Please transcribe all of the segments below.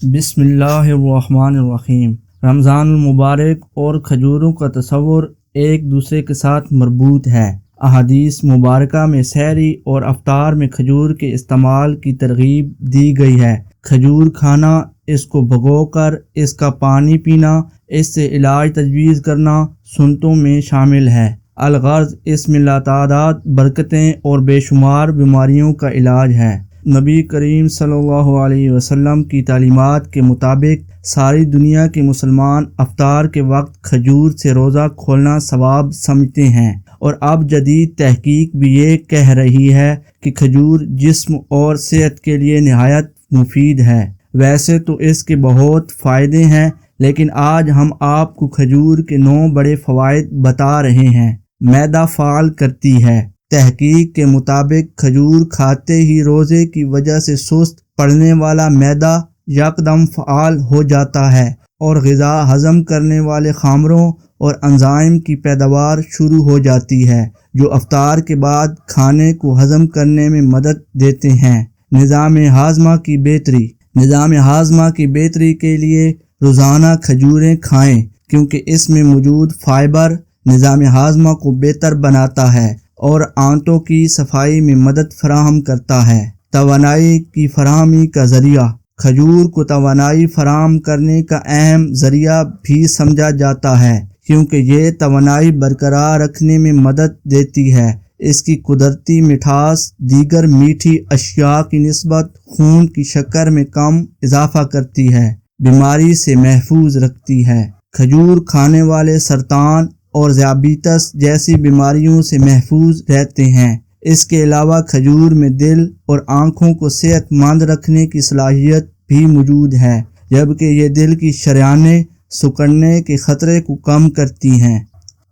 بسم اللہ الرحمن الرحیم۔ رمضان المبارک اور کھجوروں کا تصور ایک دوسرے کے ساتھ مربوط ہے۔ احادیث مبارکہ میں سحری اور افطار میں کھجور کے استعمال کی ترغیب دی گئی ہے۔ کھجور کھانا، اس کو بھگو کر اس کا پانی پینا، اس سے علاج تجویز کرنا سنتوں میں شامل ہے۔ الغرض اس میں لاتعداد برکتیں اور بے شمار بیماریوں کا علاج ہے۔ نبی کریم صلی اللہ علیہ وسلم کی تعلیمات کے مطابق ساری دنیا کے مسلمان افطار کے وقت کھجور سے روزہ کھولنا ثواب سمجھتے ہیں، اور اب جدید تحقیق بھی یہ کہہ رہی ہے کہ کھجور جسم اور صحت کے لیے نہایت مفید ہے۔ ویسے تو اس کے بہت فائدے ہیں، لیکن آج ہم آپ کو کھجور کے 9 بڑے فوائد بتا رہے ہیں۔ معدہ فعال کرتی ہے۔ تحقیق کے مطابق کھجور کھاتے ہی روزے کی وجہ سے سست پڑنے والا معدہ یکدم فعال ہو جاتا ہے، اور غذا ہضم کرنے والے خامیوں اور انزائم کی پیداوار شروع ہو جاتی ہے، جو افطار کے بعد کھانے کو ہضم کرنے میں مدد دیتے ہیں۔ نظام ہاضمہ کی بہتری۔ نظام ہاضمہ کی بہتری کے لیے روزانہ کھجوریں کھائیں، کیونکہ اس میں موجود فائبر نظام ہاضمہ کو بہتر بناتا ہے اور آنتوں کی صفائی میں مدد فراہم کرتا ہے۔ توانائی کی فراہمی کا ذریعہ۔ کھجور کو توانائی فراہم کرنے کا اہم ذریعہ بھی سمجھا جاتا ہے، کیونکہ یہ توانائی برقرار رکھنے میں مدد دیتی ہے۔ اس کی قدرتی مٹھاس دیگر میٹھی اشیاء کی نسبت خون کی شکر میں کم اضافہ کرتی ہے، بیماری سے محفوظ رکھتی ہے۔ کھجور کھانے والے سرطان اور ذیابیطس جیسی بیماریوں سے محفوظ رہتے ہیں۔ اس کے علاوہ کھجور میں دل اور آنکھوں کو صحت مند رکھنے کی صلاحیت بھی موجود ہے، جبکہ یہ دل کی شریانیں سکڑنے کے خطرے کو کم کرتی ہیں۔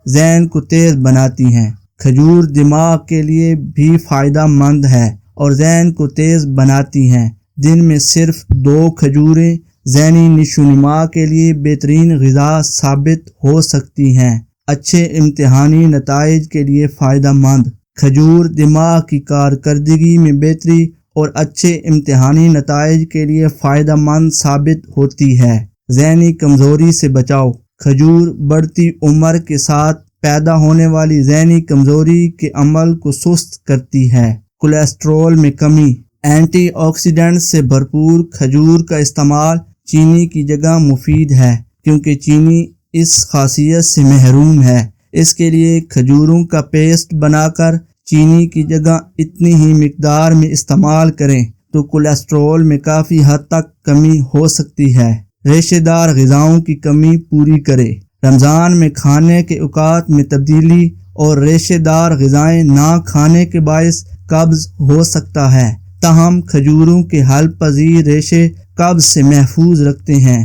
ذہن کو تیز بناتی ہیں۔ کھجور دماغ کے لیے بھی فائدہ مند ہے اور ذہن کو تیز بناتی ہیں۔ دن میں صرف 2 کھجوریں ذہنی نشوونما کے لیے بہترین غذا ثابت ہو سکتی ہیں۔ اچھے امتحانی نتائج کے لیے فائدہ مند۔ کھجور دماغ کی کارکردگی میں بہتری اور اچھے امتحانی نتائج کے لیے فائدہ مند ثابت ہوتی ہے۔ ذہنی کمزوری سے بچاؤ۔ کھجور بڑھتی عمر کے ساتھ پیدا ہونے والی ذہنی کمزوری کے عمل کو سست کرتی ہے۔ کولیسٹرول میں کمی۔ اینٹی آکسیڈنٹ سے بھرپور کھجور کا استعمال چینی کی جگہ مفید ہے، کیونکہ چینی اس خاصیت سے محروم ہے۔ اس کے لیے کھجوروں کا پیسٹ بنا کر چینی کی جگہ اتنی ہی مقدار میں استعمال کریں تو کولیسٹرول میں کافی حد تک کمی ہو سکتی ہے۔ ریشے دار غذاؤں کی کمی پوری کرے۔ رمضان میں کھانے کے اوقات میں تبدیلی اور ریشے دار غذائیں نہ کھانے کے باعث قبض ہو سکتا ہے، تاہم کھجوروں کے حل پذیر ریشے قبض سے محفوظ رکھتے ہیں۔